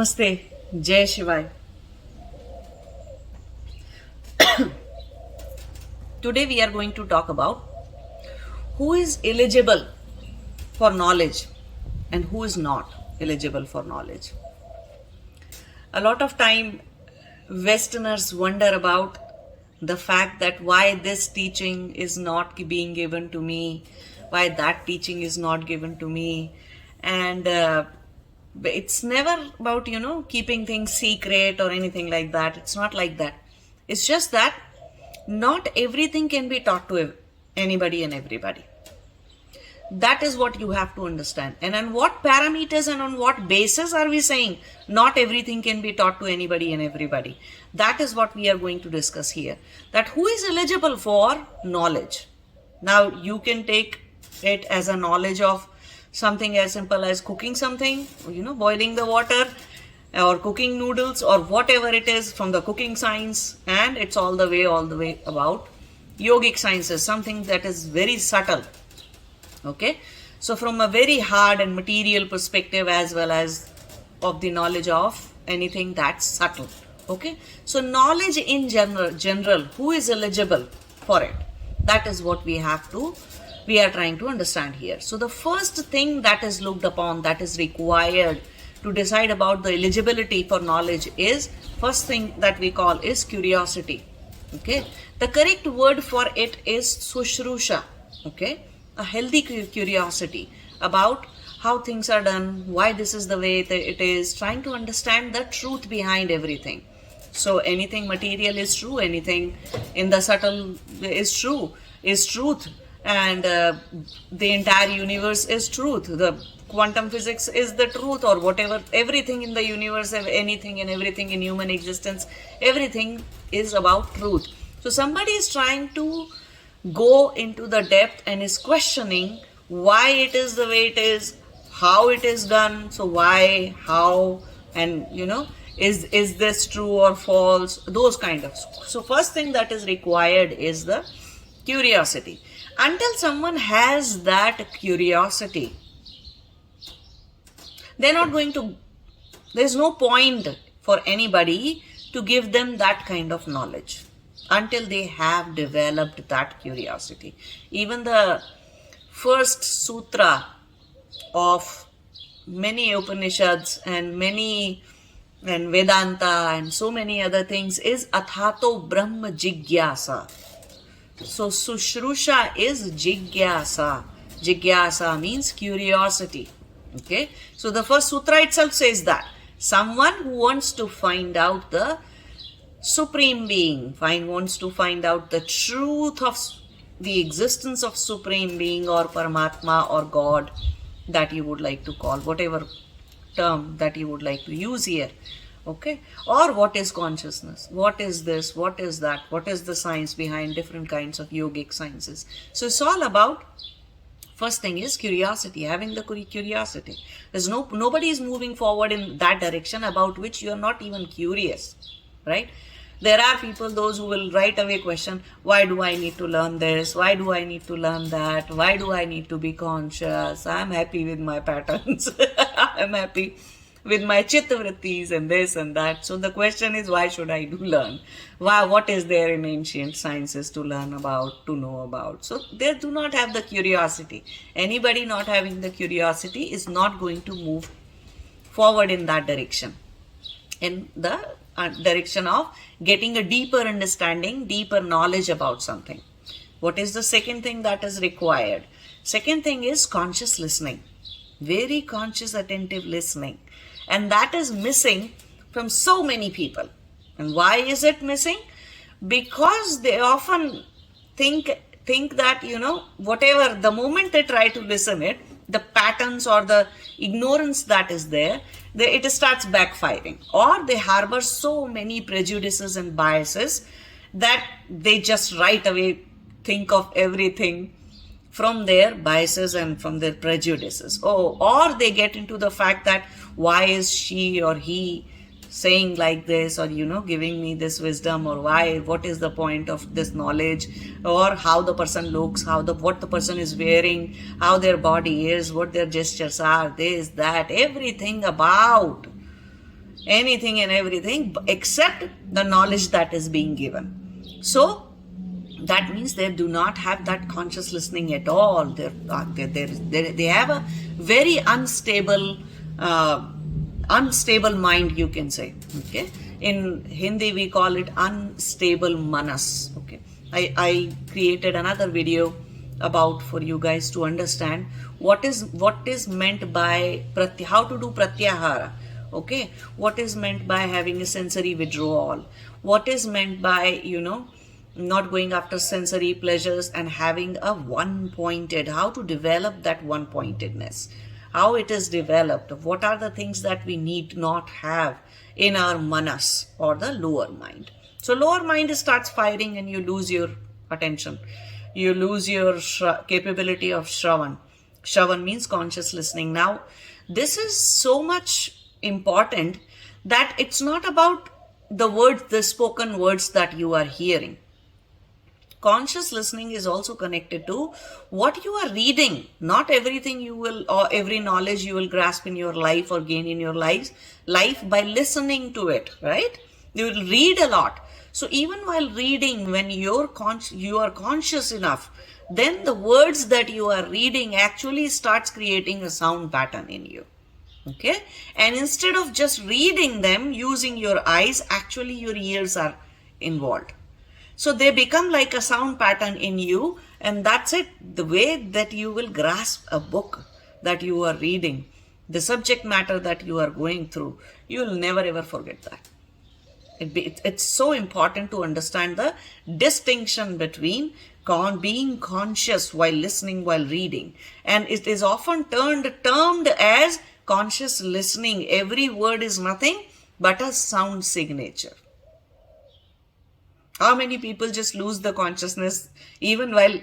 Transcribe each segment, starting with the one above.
Namaste, Jai Shivai. Today we are going to talk about who is eligible for knowledge and who is not eligible for knowledge. A lot of time Westerners wonder about the fact that why this teaching is not being given to me, why that teaching is not given to me, and it's never about, keeping things secret or anything like that. It's not like that. It's just that not everything can be taught to anybody and everybody. That is what you have to understand. And on what parameters and on what basis are we saying not everything can be taught to anybody and everybody? That is what we are going to discuss here. That who is eligible for knowledge. Now you can take it as a knowledge of something as simple as cooking something, boiling the water or cooking noodles or whatever it is from the cooking science, and it's all the way about yogic sciences, something that is very subtle. Okay, so from a very hard and material perspective as well as of the knowledge of anything that's subtle. Okay, so knowledge in general, who is eligible for it? That is what we are trying to understand here. So the first thing that is looked upon, that is required to decide about the eligibility for knowledge is, first thing that we call is curiosity. Okay, the correct word for it is sushrusha. Okay, a healthy curiosity about how things are done, why this is the way it is, trying to understand the truth behind everything. So anything material is true, anything in the subtle is truth, and the entire universe is truth. The quantum physics is the truth, or whatever, everything in the universe, anything and everything in human existence, everything is about truth. So somebody is trying to go into the depth and is questioning why it is the way it is, how it is done, so why, how, and is this true or false, those kind of. So first thing that is required is the curiosity. Until someone has that curiosity, there's no point for anybody to give them that kind of knowledge until they have developed that curiosity. Even the first sutra of many Upanishads and Vedanta and so many other things is Athato Brahma Jigyasa. So Sushrusha is Jigyasa. Jigyasa means curiosity. Okay, so the first sutra itself says that someone who wants to find out the Supreme Being, wants to find out the truth of the existence of Supreme Being or Paramatma or God that you would like to call, whatever term that you would like to use here. Okay, or what is consciousness, what is this, what is that, what is the science behind different kinds of yogic sciences. So it's all about, first thing is curiosity, having the curiosity. There's nobody is moving forward in that direction about which you are not even curious, right? There are people, those who will right away question, why do I need to learn this? Why do I need to learn that? Why do I need to be conscious? I'm happy with my patterns. I'm happy with my chitta vrittis and this and that. So the question is, why should I learn? What is there in ancient sciences to learn about, to know about? So they do not have the curiosity. Anybody not having the curiosity is not going to move forward in that direction. In the direction of getting a deeper understanding, deeper knowledge about something. What is the second thing that is required? Second thing is conscious listening. Very conscious, attentive listening. And that is missing from so many people. And why is it missing? Because they often think that, whatever, the moment they try to listen it, the patterns or the ignorance that is there, it starts backfiring. Or they harbor so many prejudices and biases that they just right away think of everything from their biases and from their prejudices. Or they get into the fact that why is she or he saying like this, or giving me this wisdom, or what is the point of this knowledge, or how the person looks, what the person is wearing, how their body is, what their gestures are, this, that, everything about anything and everything except the knowledge that is being given. So that means they do not have that conscious listening at all. They have a very unstable mind, you can say. Okay, in Hindi we call it unstable manas. Okay, I created another video about for you guys to understand what is meant by how to do pratyahara. Okay, what is meant by having a sensory withdrawal, what is meant by not going after sensory pleasures and having a one-pointed, how to develop that one-pointedness, how it is developed, what are the things that we need not have in our manas or the lower mind. So lower mind starts firing and you lose your attention, you lose your capability of Shravan. Shravan means conscious listening. Now this is so much important that it's not about the words, the spoken words that you are hearing. Conscious listening is also connected to what you are reading. Not everything you will, or every knowledge you will grasp in your life or gain in your life by listening to it, right? You will read a lot. So even while reading, when you are conscious enough, then the words that you are reading actually starts creating a sound pattern in you. Okay, and instead of just reading them using your eyes, actually your ears are involved. So they become like a sound pattern in you, and that's it. The way that you will grasp a book that you are reading, the subject matter that you are going through, you will never ever forget that. It's so important to understand the distinction between being conscious while listening, while reading, and it is often termed as conscious listening. Every word is nothing but a sound signature. How many people just lose the consciousness even while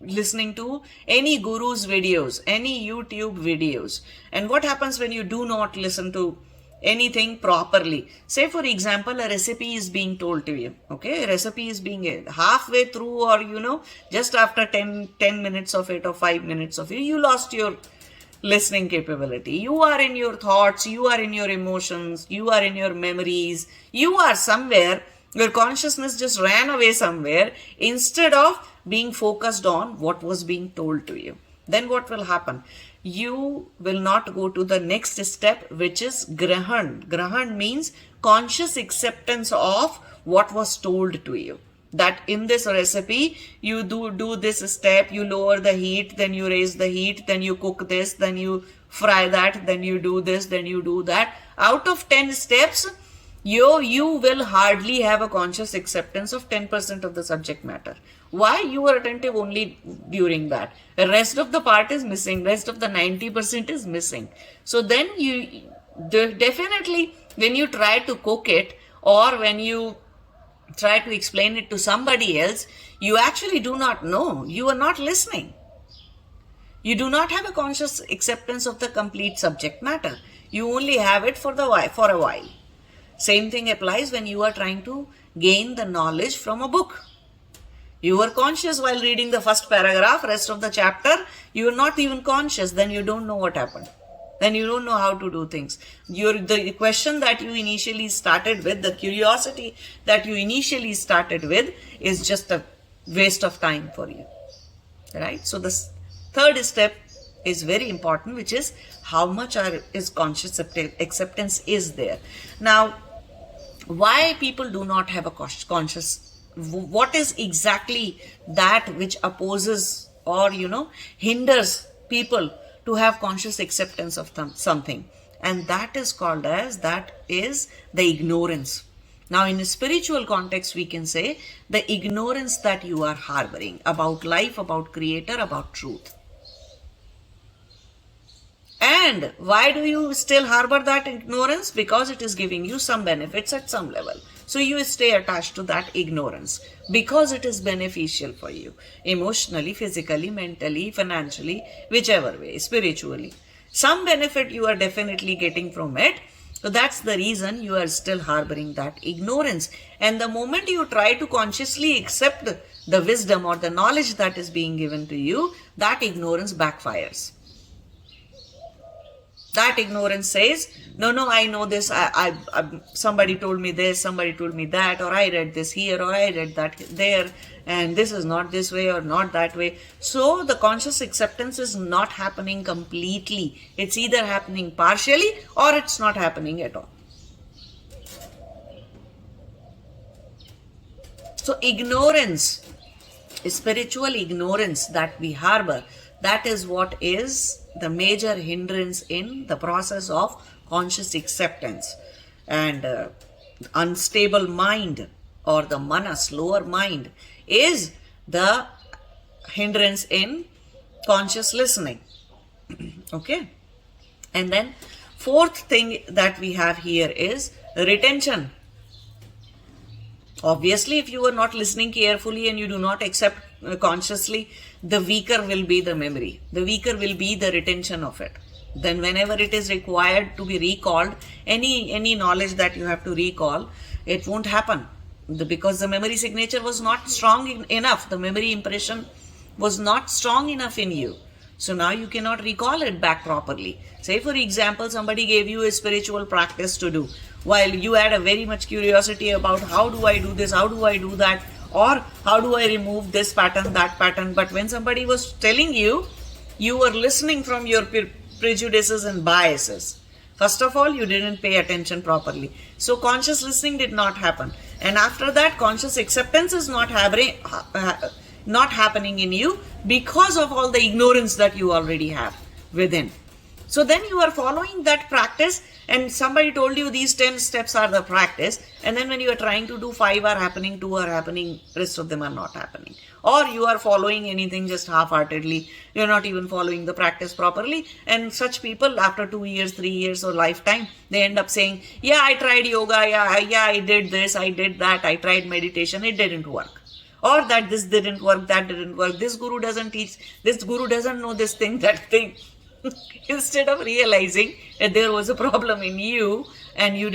listening to any guru's videos, any YouTube videos? And what happens when you do not listen to anything properly? Say for example, a recipe is being told to you. Okay, a recipe is being halfway through, or just after 10 minutes of it or 5 minutes of it, you lost your listening capability. You are in your thoughts, you are in your emotions, you are in your memories, you are somewhere. Your consciousness just ran away somewhere instead of being focused on what was being told to you. Then what will happen? You will not go to the next step, which is grahan. Grahan means conscious acceptance of what was told to you. That in this recipe, you do this step, you lower the heat, then you raise the heat, then you cook this, then you fry that, then you do this, then you do that. Out of 10 steps, you will hardly have a conscious acceptance of 10% of the subject matter. Why? You were attentive only during that. The rest of the part is missing. Rest of the 90% is missing. So then you definitely, when you try to cook it, or when you try to explain it to somebody else, you actually do not know. You are not listening. You do not have a conscious acceptance of the complete subject matter. You only have it for a while. Same thing applies when you are trying to gain the knowledge from a book. You were conscious while reading the first paragraph, rest of the chapter, you are not even conscious, then you don't know what happened. Then you don't know how to do things. The question that you initially started with, the curiosity that you initially started with, is just a waste of time for you. Right? So the third step is very important, which is how much is conscious acceptance is there. Now, why people do not have a conscious, what is exactly that which opposes or hinders people to have conscious acceptance of something? And that is called as, that is the ignorance. Now in a spiritual context, we can say the ignorance that you are harboring about life, about creator, about truth. And why do you still harbor that ignorance? Because it is giving you some benefits at some level. So you stay attached to that ignorance because it is beneficial for you. Emotionally, physically, mentally, financially, whichever way, spiritually. Some benefit you are definitely getting from it. So that's the reason you are still harboring that ignorance. And the moment you try to consciously accept the wisdom or the knowledge that is being given to you, that ignorance backfires. That ignorance says, no, I know this, somebody told me this, somebody told me that, or I read this here, or I read that there, and this is not this way or not that way. So the conscious acceptance is not happening completely. It's either happening partially or it's not happening at all. So ignorance, spiritual ignorance that we harbor, that is what is the major hindrance in the process of conscious acceptance. And unstable mind, or the manas, lower mind, is the hindrance in conscious listening. Okay. And then fourth thing that we have here is retention. Obviously, if you are not listening carefully and you do not accept consciously, the weaker will be the memory. The weaker will be the retention of it. Then whenever it is required to be recalled, any knowledge that you have to recall, it won't happen. Because the memory signature was not strong enough. The memory impression was not strong enough in you. So now you cannot recall it back properly. Say, for example, somebody gave you a spiritual practice to do, while you had a very much curiosity about how do I do this, how do I do that, or how do I remove this pattern, that pattern. But when somebody was telling you, you were listening from your prejudices and biases. First of all, you didn't pay attention properly. So conscious listening did not happen. And after that, conscious acceptance is not happening in you because of all the ignorance that you already have within. So then you are following that practice, and somebody told you these 10 steps are the practice, and then when you are trying to do 5 are happening, 2 are happening, rest of them are not happening. Or you are following anything just half-heartedly, you are not even following the practice properly, and such people after 2 years, 3 years or lifetime, they end up saying, yeah, I tried yoga, yeah, I did this, I did that, I tried meditation, it didn't work. Or that this didn't work, that didn't work, this guru doesn't teach, this guru doesn't know this thing, that thing. Instead of realizing that there was a problem in you and you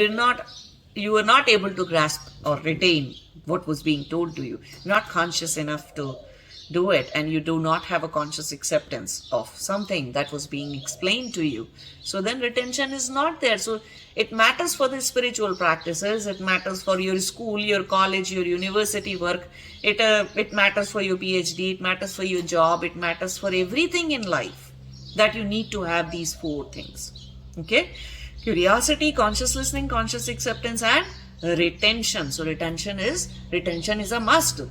were not able to grasp or retain what was being told to you, not conscious enough to do it, and you do not have a conscious acceptance of something that was being explained to you. So then retention is not there. So it matters for the spiritual practices, it matters for your school, your college, your university work, it matters for your PhD, it matters for your job, it matters for everything in life, that you need to have these 4 things. Okay? Curiosity, conscious listening, conscious acceptance, and retention. So retention is a must.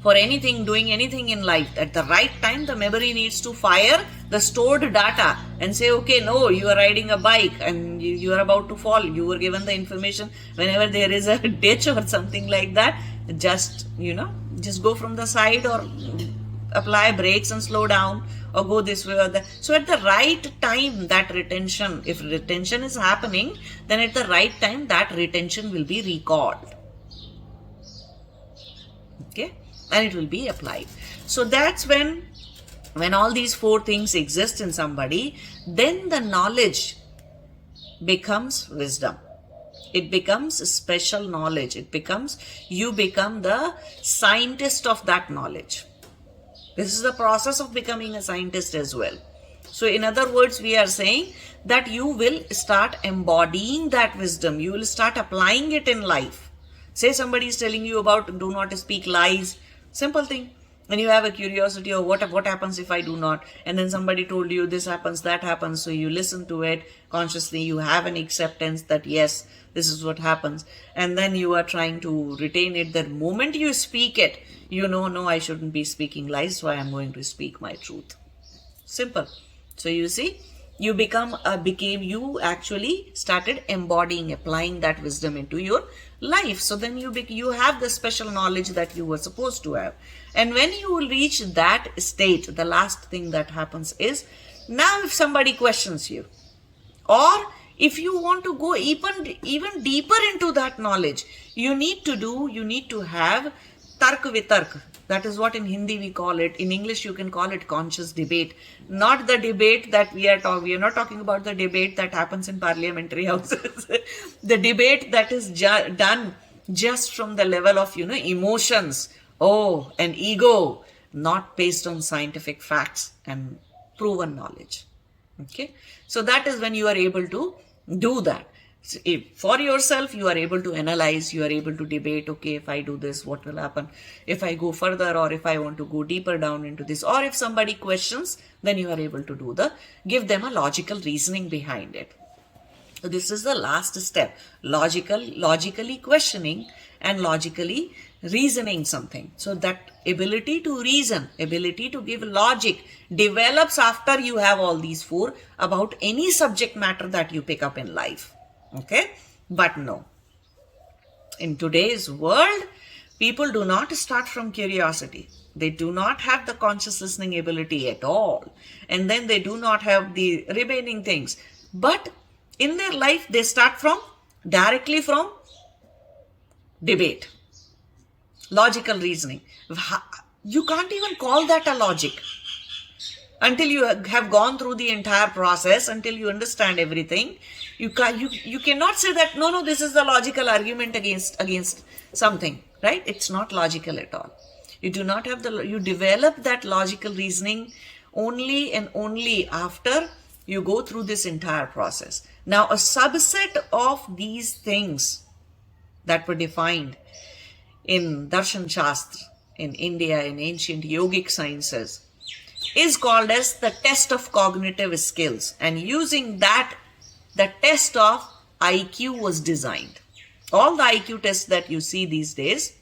For anything, doing anything in life, at the right time, the memory needs to fire the stored data and say, okay, no, you are riding a bike and you are about to fall. You were given the information whenever there is a ditch or something like that, just go from the side or apply brakes and slow down, or go this way or that. So at the right time, that retention, if retention is happening, then at the right time, that retention will be recalled. Okay? And it will be applied. So that's when all these 4 things exist in somebody, then the knowledge becomes wisdom. It becomes special knowledge. You become the scientist of that knowledge. This is the process of becoming a scientist as well. So in other words, we are saying that you will start embodying that wisdom. You will start applying it in life. Say somebody is telling you about do not speak lies. Simple thing. And you have a curiosity of what happens if I do not. And then somebody told you this happens, that happens. So you listen to it consciously. You have an acceptance that yes, this is what happens. And then you are trying to retain it. The moment you speak it, no, I shouldn't be speaking lies, so I am going to speak my truth. Simple. So you see, you actually started embodying, applying that wisdom into your life. So then you have the special knowledge that you were supposed to have. And when you will reach that state, the last thing that happens is, now if somebody questions you, or if you want to go even deeper into that knowledge, you need to have tark vitark. That is what in Hindi we call it. In English you can call it conscious debate. Not the debate that we are not talking about the debate that happens in parliamentary houses. The debate that is done just from the level of, emotions, and ego, not based on scientific facts and proven knowledge. Okay, so that is when you are able to do that. So if for yourself, you are able to analyze, you are able to debate, okay, if I do this, what will happen? If I go further, or if I want to go deeper down into this, or if somebody questions, then you are able to give them a logical reasoning behind it. So this is the last step, logically questioning and logically reasoning something. So that ability to reason, ability to give logic develops after you have all these four about any subject matter that you pick up in life. Okay, but no, in today's world, people do not start from curiosity. They do not have the conscious listening ability at all, and then they do not have the remaining things. But in their life, they start directly from debate, logical reasoning. You can't even call that a logic until you have gone through the entire process, until you understand everything. You cannot say that no, this is the logical argument against something, right? It's not logical at all. You do not have you develop that logical reasoning only and only after you go through this entire process. Now, a subset of these things that were defined in Darshan Shastra, in India, in ancient yogic sciences, is called as the test of cognitive skills. And using that, the test of IQ was designed. All the IQ tests that you see these days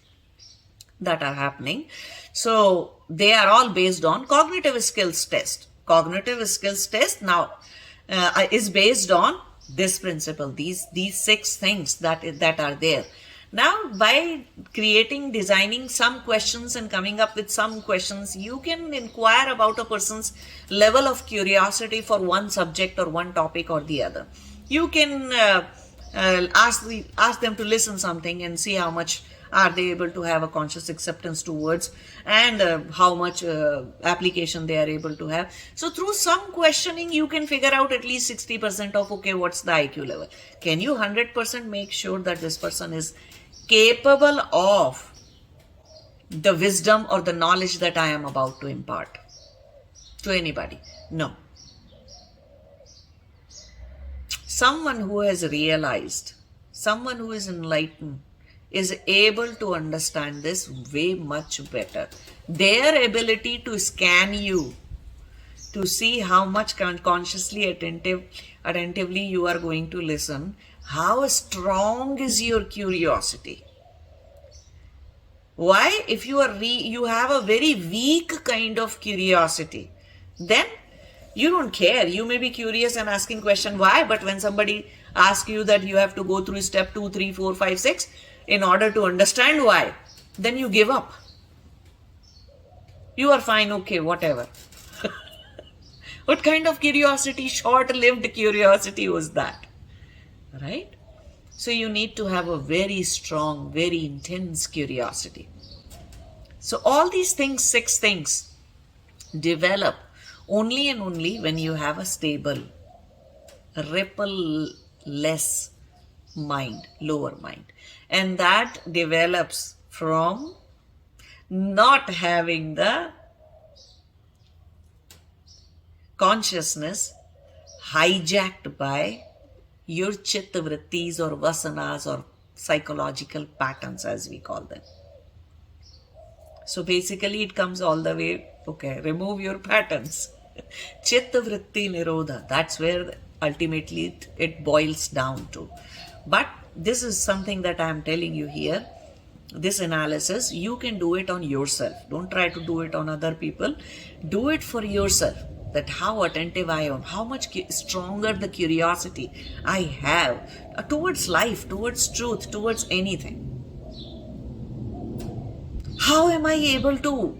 that are happening, so they are all based on cognitive skills test. Cognitive skills test now is based on this principle, these 6 things that are there. Now, by designing some questions and coming up with some questions, you can inquire about a person's level of curiosity for one subject or one topic or the other. You can ask them to listen something and see how much are they able to have a conscious acceptance towards, and how much application they are able to have. So through some questioning, you can figure out at least 60% of, okay, what's the IQ level. Can you 100% make sure that this person is capable of the wisdom or the knowledge that I am about to impart to anybody? No. Someone who has realized, someone who is enlightened, is able to understand this way much better. Their ability to scan you, to see how much consciously attentively you are going to listen, how strong is your curiosity. Why? If you have a very weak kind of curiosity, then you don't care. You may be curious and asking question why, but when somebody asks you that you have to go through step 2, 3, 4, 5, 6 in order to understand why, then you give up. You are fine, okay, whatever. What kind of curiosity, short-lived curiosity was that? Right? So you need to have a very strong, very intense curiosity. So all these things, 6 things, develop only and only when you have a stable, ripple-less mind, lower mind. And that develops from not having the consciousness hijacked by your chitta vrittis or vasanas or psychological patterns, as we call them. So basically it comes all the way, okay, remove your patterns. Chitta vritti nirodha, that's where ultimately it boils down to. But this is something that I am telling you here. This analysis, you can do it on yourself. Don't try to do it on other people. Do it for yourself. That how attentive I am, how much stronger the curiosity I have towards life, towards truth, towards anything. How am I able to,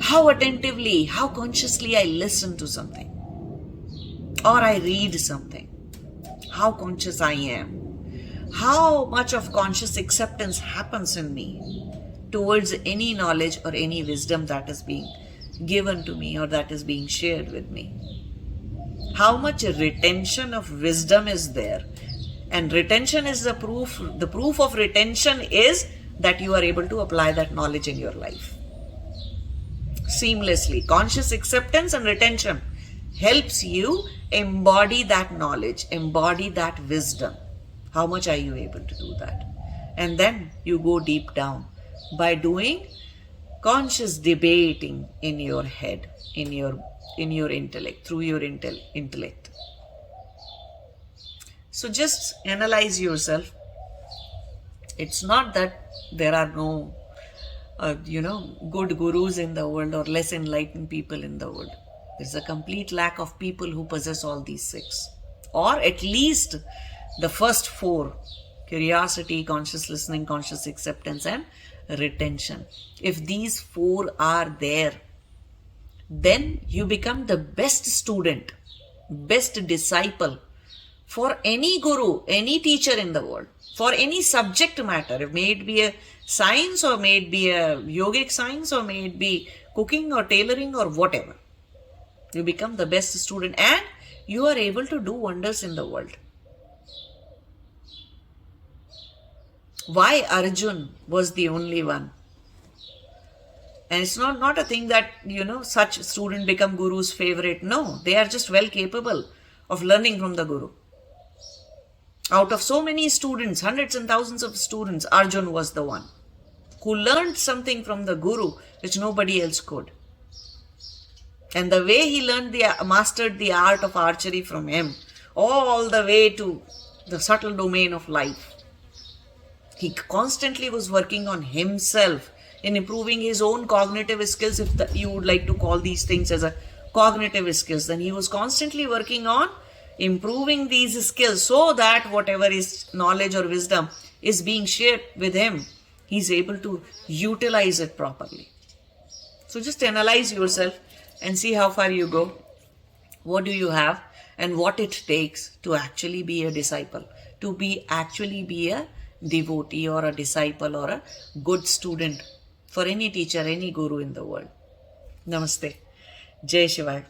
how attentively, how consciously I listen to something or I read something. How conscious I am. How much of conscious acceptance happens in me towards any knowledge or any wisdom that is being given to me or that is being shared with me. How much retention of wisdom is there. And retention is the proof of retention is that you are able to apply that knowledge in your life. Seamlessly. Conscious acceptance and retention helps you embody that knowledge, embody that wisdom. How much are you able to do that? And then you go deep down by doing conscious debating in your head, in your intellect, through your intellect. So just analyze yourself. It's not that there are no good gurus in the world or less enlightened people in the world. There's a complete lack of people who possess all these 6, or at least the first 4: curiosity, conscious listening, conscious acceptance, and retention. If these 4 are there, then you become the best student, best disciple for any guru, any teacher in the world, for any subject matter. May it be a science, or may it be a yogic science, or may it be cooking or tailoring or whatever. You become the best student and you are able to do wonders in the world. Why Arjun was the only one? And it's not a thing that, such student become guru's favorite. No, they are just well capable of learning from the guru. Out of so many students, hundreds and thousands of students, Arjun was the one who learned something from the guru which nobody else could. And the way he mastered the art of archery from him, all the way to the subtle domain of life. He constantly was working on himself in improving his own cognitive skills. If you would like to call these things as a cognitive skills, then he was constantly working on improving these skills so that whatever his knowledge or wisdom is being shared with him, he's able to utilize it properly. So just analyze yourself and see how far you go. What do you have and what it takes to actually be a disciple, to actually be a devotee or a disciple or a good student for any teacher, any guru in the world. Namaste. Jai Shiva.